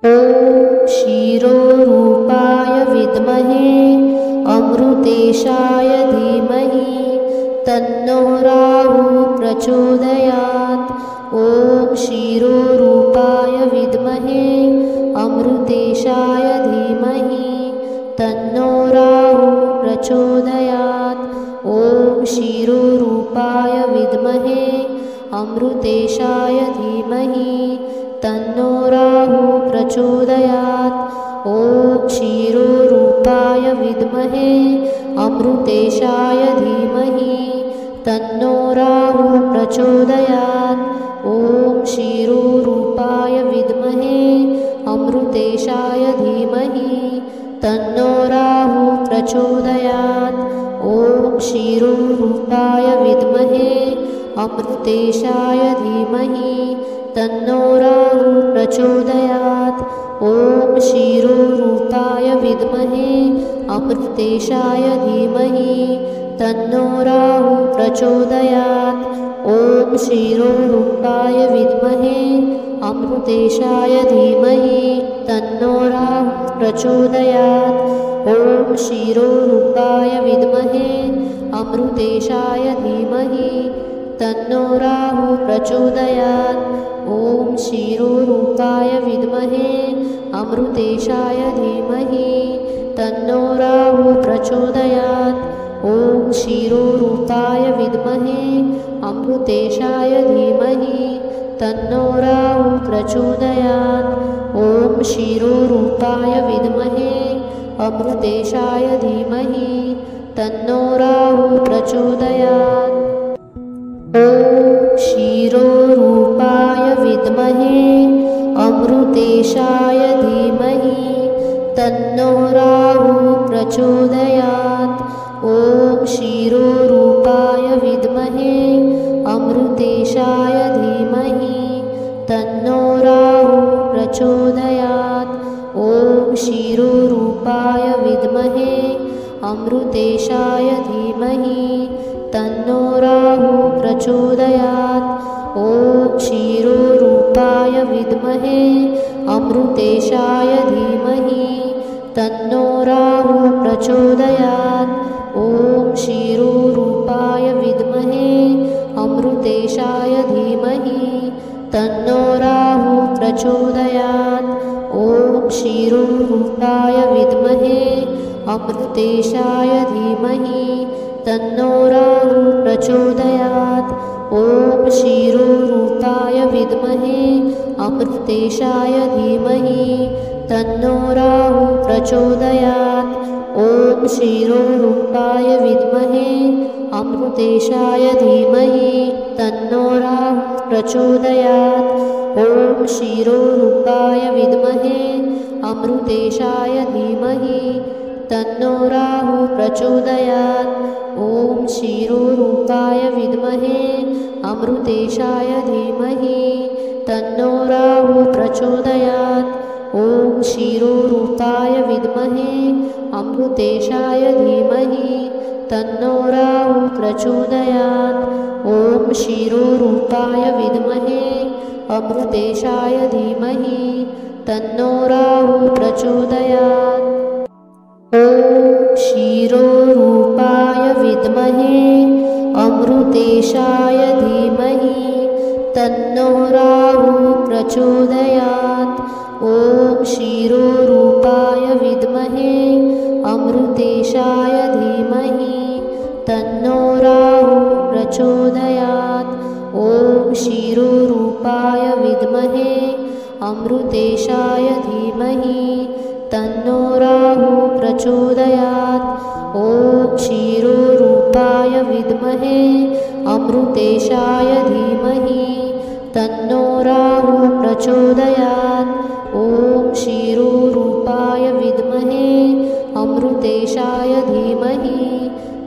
ॐ क्षीरोरूपाय विद्महे अमृतेशाय धीमहि तन्नो राहुः प्रचोदयात्। ॐ क्षीरोरूपाय विद्महे अमृतेशाय धीमहि तन्नो राहुः प्रचोदयात्। ॐ क्षीरोरूपाय विद्महे अमृतेशाय धीमहि तन्नो राहुः प्रचोदयात्। ॐ क्षीरोरूपाय विद्महे अमृतेशाय धीमहि तन्नो राहुः प्रचोदयात्। ॐ क्षीरोरूपाय विद्महे अमृतेशाय धीमहि तन्नो राहुः प्रचोदयात्। ॐ क्षीरोरूपाय विद्महे अमृतेशाय धीमहि तन्नो राहुः प्रचोदयात्। ॐ क्षीरोरूपाय विद्महे अमृतेशाय धीमहि तन्नो राहुः प्रचोदयात्। ॐ क्षीरोरूपाय विद्महे अमृतेशाय धीमहि तन्नो राहुः प्रचोदयात्। ॐ क्षीरोरूपाय विद्महे अमृतेशाय धीमहि तन्नो राहुः प्रचोदयात्। ॐ क्षीरोरूपाय विद्महे अमृतेशाय धीमहि तन्नो राहुः प्रचोदयात्। ॐ क्षीरोरूपाय विद्महे अमृतेशाय धीमहि तन्नो राहुः प्रचोदयात्। ॐ क्षीरोरूपाय विद्महे अमृतेशाय धीमहि तन्नो राहुः प्रचोदयात्। ॐ क्षीरोरूपाय विद्महे अमृतेशाय धीमहि तन्नो राहुः प्रचोदयात्। ॐ क्षीरोरूपाय विद्महे अमृतेशाय धीमहि तन्नो राहुः प्रचोदयात्। ॐ क्षीरोरूपाय विद्महे अमृतेशाय धीमहि तन्नो राहुः प्रचोदयात्। ॐ क्षीरोरूपाय विद्महे अमृतेशाय धीमहि तन्नो राहुः प्रचोदयात्। ॐ क्षीरोरूपाय विद्महे अमृतेशाय धीमहि तन्नो राहुः प्रचोदयात्। ॐ क्षीरोरूपाय विद्महे अमृतेशाय धीमहि तन्नो राहुः प्रचोदयात्। ॐ क्षीरोरूपाय विद्महे अमृतेशाय धीमहि तन्नो राहुः प्रचोदयात्। ॐ क्षीरोरूपाय विद्महे अमृतेशाय धीमहि तन्नो राहुः प्रचोदयात्। ॐ क्षीरोरूपाय विद्महे अमृतेशाय धीमहि तन्नो राहुः प्रचोदयात्। ॐ क्षीरोरूपाय विद्महे अमृतेशाय धीमहि तन्नो राहुः प्रचोदयात्। ॐ क्षीरोरूपाय विद्महे अमृतेशाय धीमहि तन्नो राहुः प्रचोदयात्। ॐ क्षीरोरूपाय विद्महे अमृतेशाय धीमहि तन्नो राहुः प्रचोदयात्। ॐ क्षीरोरूपाय विद्महे अमृतेशाय धीमहि तन्नो राहुः प्रचोदयात्। ॐ क्षीरोरूपाय विद्महे अमृतेशाय धीमहि तन्नो राहुः प्रचोदयात्। ॐ क्षीरोरूपाय विद्महे अमृतेशाय धीमहि तन्नो राहुः प्रचोदयात्। ॐ क्षीरोरूपाय विद्महे अमृतेशाय धीमहि तन्नो राहुः प्रचोदयात्। ॐ क्षीरोरूपाय विद्महे अमृतेशाय धीमहि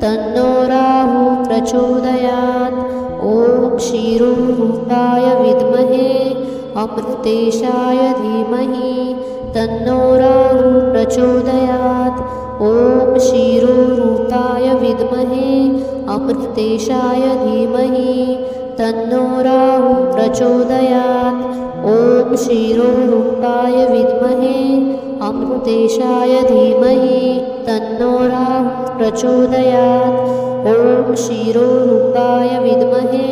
तन्नो राहुः प्रचोदयात्। ॐ क्षीरोरूपाय विद्महे अमृतेशाय धीमहि तन्नो राहुः प्रचोदयात्। ॐ क्षीरोरूपाय विद्महे अमृतेशाय धीमहि तन्नो राहुः प्रचोदयात्। ॐ क्षीरोरूपाय विद्महे अमृतेशाय धीमहि तन्नो राहुः प्रचोदयात्। ॐ क्षीरोरूपाय विद्महे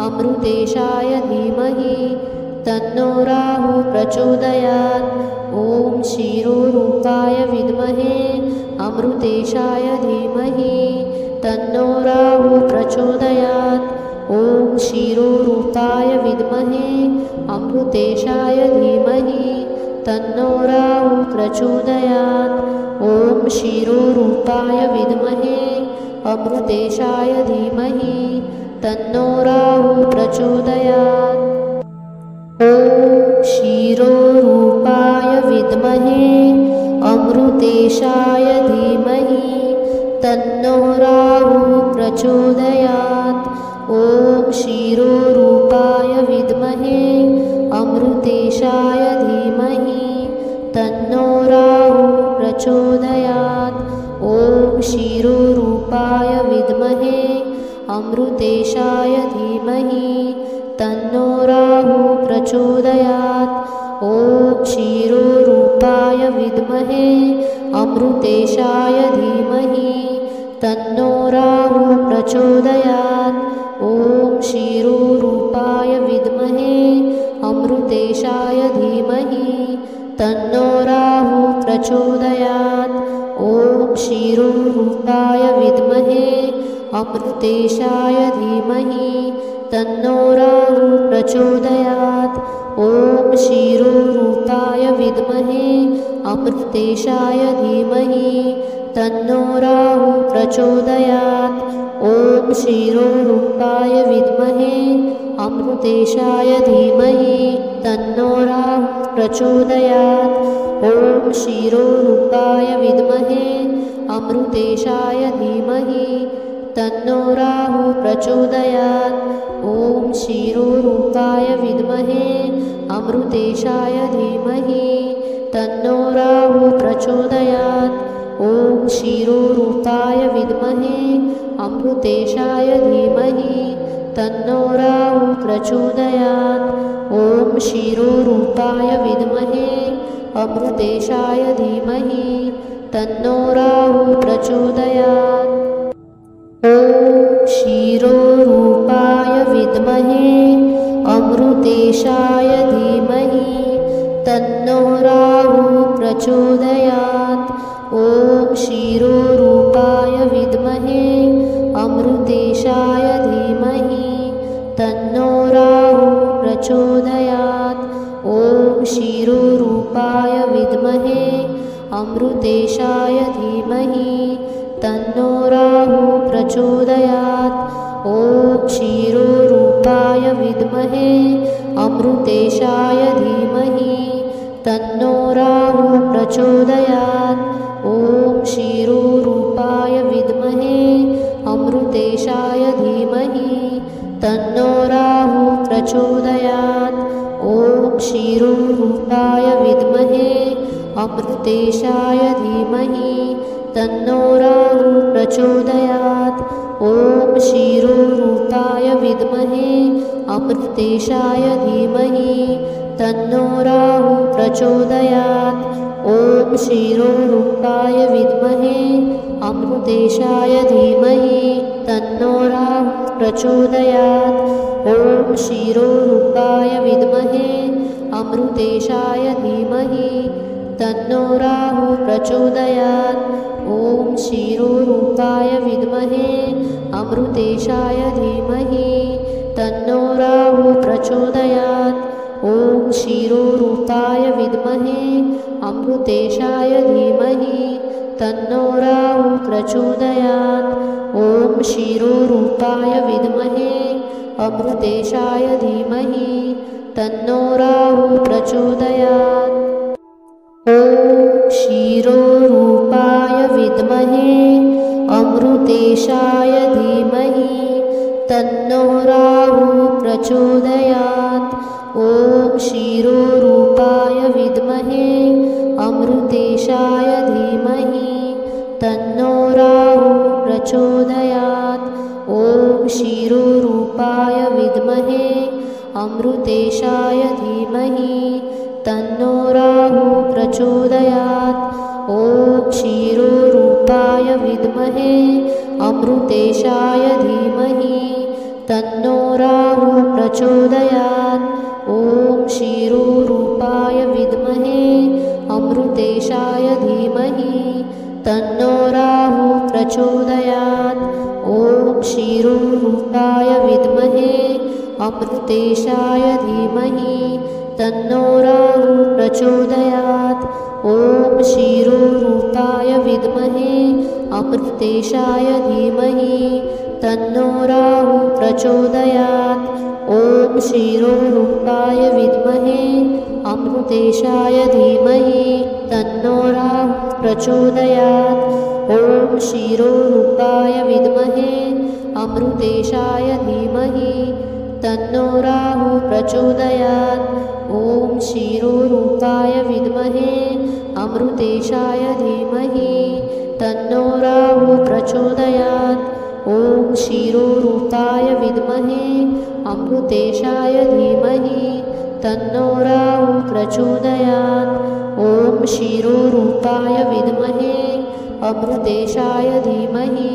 अमृतेशाय धीमहि तन्नो राहुः प्रचोदयात्। ॐ क्षीरोरूपाय विद्महे अमृतेशाय धीमहि तन्नो राहुः प्रचोदयात्। ॐ क्षीरोरूपाय विद्महे अमृतेशाय धीमहि तन्नो राहुः प्रचोदयात्। ॐ क्षीरोरूपाय विद्महे अमृतेशाय धीमहि तन्नो राहुः प्रचोदयात्। ॐ क्षीरोरूपाय विद्महे अमृतेशाय धीमहि तन्नो राहुः प्रचोदयात्। ॐ क्षीरोरूपाय विद्महे अमृतेशाय धीमहि तन्नो राहुः प्रचोदयात्। ॐ क्षीरोरूपाय विद्महे अमृतेशाय धीमहि तन्नो राहुः प्रचोदयात्। ॐ क्षीरोरूपाय विद्महे अमृतेशाय धीमहि तन्नो राहुः प्रचोदयात्। ॐ क्षीरोरूपाय विद्महे अमृतेशाय धीमहि तन्नो राहुः प्रचोदयात्। ॐ क्षीरोरूपाय विद्महे अमृतेशाय धीमहि तन्नो राहुः प्रचोदयात्। ॐ क्षीरोरूपाय विद्महे अमृतेशाय धीमहि तन्नो राहुः प्रचोदयात्। ॐ क्षीरोरूपाय विद्महे अमृतेशाय धीमहि तन्नो राहुः प्रचोदयात्। ॐ क्षीरोरूपाय विद्महे अमृतेशाय धीमहि तन्नो राहुः प्रचोदयात्। ॐ क्षीरोरूपाय विद्महे अमृतेशाय धीमहि तन्नो राहुः प्रचोदयात्। ॐ क्षीरोरूपाय विद्महे अमृतेशाय धीमहि तन्नो राहुः प्रचोदयात्। ॐ क्षीरोरूपाय विद्महे अमृतेशाय धीमहि तन्नो राहुः प्रचोदयात्। ॐ क्षीरोरूपाय विद्महे अमृतेशाय धीमहि तन्नो राहुः प्रचोदयात्। ॐ क्षीरोरूपाय विद्महे अमृतेशाय धीमहि तन्नो राहुः प्रचोदयात्। ॐ क्षीरोरूपाय विद्महे अमृतेशाय धीमहि तन्नो राहुः प्रचोदयात्। ॐ क्षीरोरूपाय विद्महे अमृतेशाय धीमहि तन्नो राहुः प्रचोदयात्। ॐ क्षीरोरूपाय विद्महे अमृतेशाय धीमहि तन्नो राहुः प्रचोदयात्। ॐ क्षीरोरूपाय विद्महे अमृतेशाय धीमहि तन्नो राहुः प्रचोदयात्। ॐ क्षीरोरूपाय विद्महे अमृतेशाय धीमहि तन्नो राहुः प्रचोदयात्। ॐ क्षीरोरूपाय विद्महे अमृतेशाय धीमहि तन्नो राहुः प्रचोदयात्। ॐ क्षीरोरूपाय विद्महे अमृतेशाय धीमहि तन्नो राहुः प्रचोदयात्। ॐ क्षीरोरूपाय विद्महे अमृतेशाय धीमहि तन्नो राहुः प्रचोदयात्। ॐ क्षीरोरूपाय विद्महे अमृतेशाय धीमहि तन्नो राहुः प्रचोदयात्। ॐ क्षीरोरूपाय विद्महे अमृतेशाय धीमहि तन्नो राहुः प्रचोदयात्। ॐ क्षीरोरूपाय विद्महे अमृतेशाय धीमहि तन्नो राहुः प्रचोदयात्। ॐ क्षीरोरूपाय विद्महे अमृतेशाय धीमहि तन्नो राहुः प्रचोदयात्। ॐ क्षीरोरूपाय विद्महे अमृतेशाय धीमहि तन्नो राहुः प्रचोदयात्। ॐ क्षीरोरूपाय विद्महे अमृतेशाय धीमहि तन्नो राहुः प्रचोदयात्। ॐ क्षीरोरूपाय विद्महे अमृतेशाय धीमहि तन्नो राहुः प्रचोदयात्। ॐ क्षीरोरूपाय विद्महे अमृतेशाय धीमहि तन्नो राहुः प्रचोदयात्। ॐ क्षीरोरूपाय विद्महे अमृतेशाय धीमहि तन्नो राहुः प्रचोदयात्। ॐ क्षीरोरूपाय विद्महे अमृतेशाय धीमहि तन्नो राहुः प्रचोदयात्। ॐ क्षीरोरूपाय विद्महे अमृतेशाय धीमहि तन्नो राहुः प्रचोदयात्। ॐ क्षीरोरूपाय विद्महे अमृतेशाय धीमहि तन्नो राहुः प्रचोदयात्। ॐ क्षीरोरूपाय विद्महे अमृतेशाय धीमहि तन्नो राहुः प्रचोदयात्। ॐ क्षीरोरूपाय विद्महे अमृतेशाय धीमहि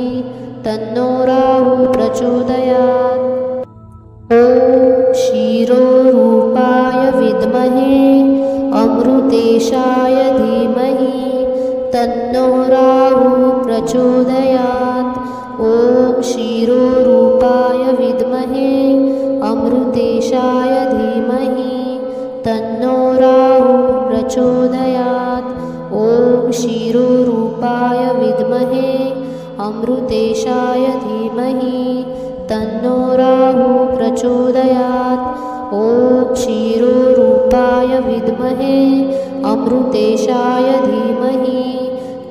तन्नो राहुः प्रचोदयात्। ॐ क्षीरोरूपाय विद्महे अमृतेशाय धीमहि तन्नो राहुः प्रचोदयात्। ॐ क्षीरोरूपाय विद्महे अमृतेशाय धीमहि तन्नो राहुः प्रचोदयात्। ॐ क्षीरोरूपाय विद्महे अमृतेशाय धीमहि तन्नो राहुः प्रचोदयात्। ॐ क्षीरोरूपाय विद्महे अमृतेशाय धीमहि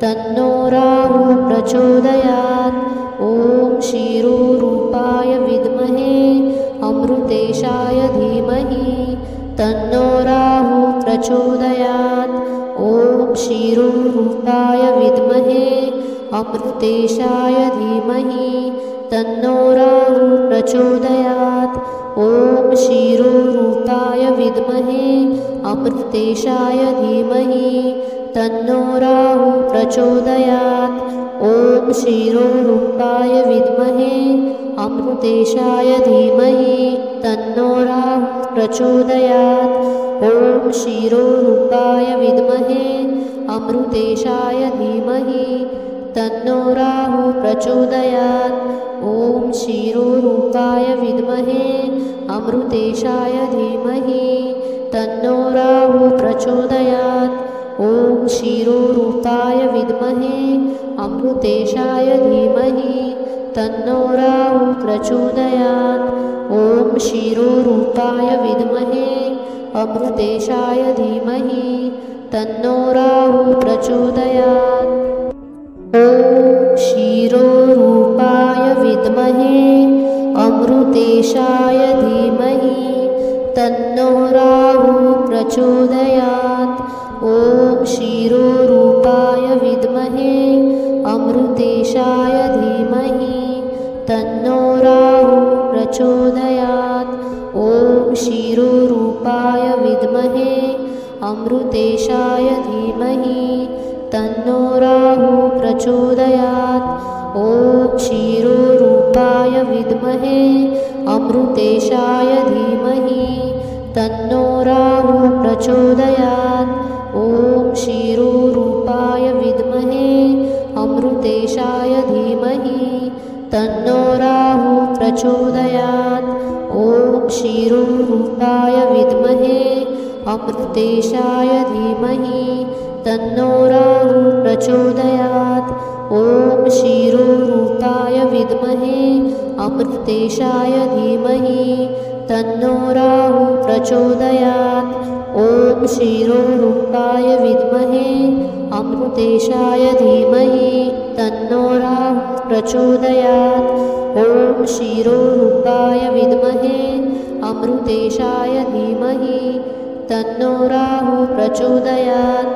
तन्नो राहुः प्रचोदयात्। ॐ क्षीरोरूपाय विद्महे अमृतेशाय धीमहि तन्नो राहुः प्रचोदयात्। ॐ क्षीरोरूपाय विद्महे अमृतेशाय धीमहि तन्नो राहुः प्रचोदयात्। ॐ क्षीरोरूपाय विद्महे अमृतेशाय धीमहि तन्नो राहुः प्रचोदयात्। ॐ क्षीरोरूपाय विद्महे अमृतेशाय धीमहि तन्नो राहुः प्रचोदयात्। ॐ क्षीरोरूपाय विद्महे अमृतेशाय धीमहि तन्नो राहुः प्रचोदयात्। ॐ क्षीरोरूपाय विद्महे अमृतेशाय धीमहि तन्नो राहुः प्रचोदयात्। ॐ क्षीरोरूपाय विद्महे अमृतेशाय धीमहि तन्नो राहुः प्रचोदयात्। ॐ क्षीरोरूपाय विद्महे अमृतेशाय धीमहि तन्नो राहुः प्रचोदयात्। ॐ क्षीरोरूपाय विद्महे अमृतेशाय धीमहि तन्नो राहुः प्रचोदयात्। ॐ क्षीरोरूपाय विद्महे अमृतेशाय धीमहि तन्नो राहुः प्रचोदयात्। ॐ क्षीरोरूपाय विद्महे अमृतेशाय धीमहि तन्नो राहुः प्रचोदयात्। ॐ क्षीरोरूपाय विद्महे अमृतेशाय धीमहि तन्नो राहुः प्रचोदयात्। ॐ क्षीरोरूपाय विद्महे अमृतेशाय धीमहि तन्नो राहुः प्रचोदयात्। ॐ क्षीरोरूपाय विद्महे अमृतेशाय धीमहि तन्नो राहुः प्रचोदयात्। ॐ क्षीरोरूपाय विद्महे अमृतेशाय धीमहि तन्नो राहुः प्रचोदयात्। ॐ क्षीरोरूपाय विद्महे अमृतेशाय धीमहि तन्नो राहुः प्रचोदयात्। ॐ क्षीरोरूपाय विद्महे अमृतेशाय धीमहि तन्नो राहुः प्रचोदयात्।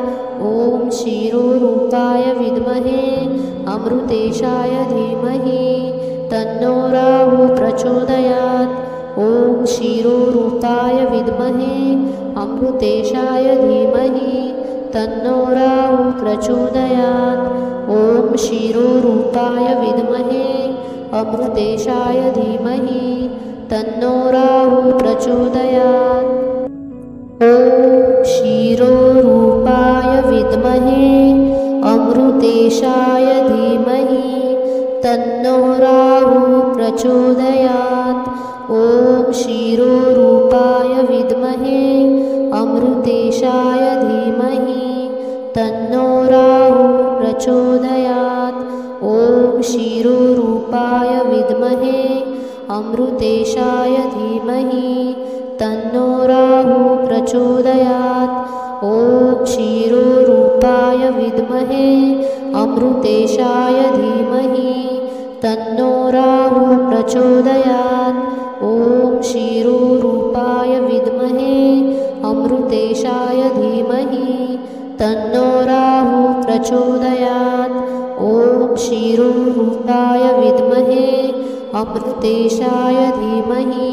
ॐ क्षीरोरूपाय विद्महे अमृतेशाय धीमहि तन्नो राहुः प्रचोदयात्। ॐ क्षीरोरूपाय विद्महे अमृतेशाय धीमहि तन्नो राहुः प्रचोदयात्। ॐ क्षीरोरूपाय विद्महे अमृतेशाय धीमहि तन्नो राहुः प्रचोदयात्। ॐ क्षीरोरूपाय विद्महे अमृतेशाय धीमहि तन्नो राहुः प्रचोदयात्। ॐ क्षीरोरूपाय विद्महे अमृतेशाय धीमहि तन्नो राहुः प्रचोदयात्। ॐ क्षीरोरूपाय विद्महे अमृतेशाय धीमहि तन्नो राहुः प्रचोदयात्। ॐ क्षीरोरूपाय विद्महे अमृतेशाय धीमहि तन्नो राहुः प्रचोदयात्। ॐ क्षीरोरूपाय विद्महे अमृतेशाय धीमहि तन्नो राहुः प्रचोदयात्। ॐ क्षीरोरूपाय विद्महे अमृतेशाय धीमहि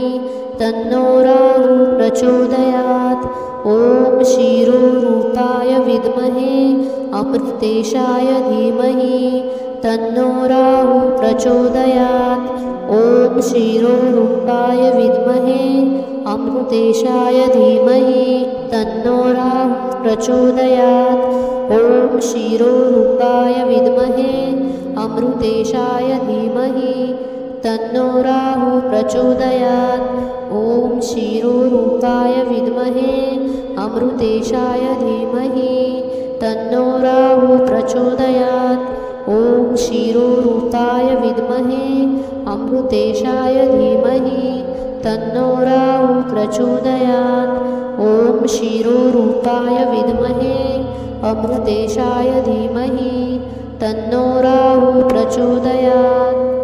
तन्नो राहुः प्रचोदयात्। ॐ क्षीरोरूपाय विद्महे अमृतेशाय धीमहि तन्नो राहुः प्रचोदयात्। ॐ क्षीरोरूपाय विद्महे अमृतेशाय धीमहि तन्नो राहुः प्रचोदयात्। ॐ क्षीरोरूपाय विद्महे अमृतेशाय धीमहि तन्नो राहुः प्रचोदयात्। ॐ क्षीरोरूपाय विद्महे अमृतेशाय धीमहि तन्नो राहुः प्रचोदयात्। ॐ क्षीरोरूपाय विद्महे अमृतेशाय धीमहि तन्नो राहुः प्रचोदयात्। ॐ क्षीरोरूपाय विद्महे अमृतेशाय धीमहि तन्नो राहुः प्रचोदयात्।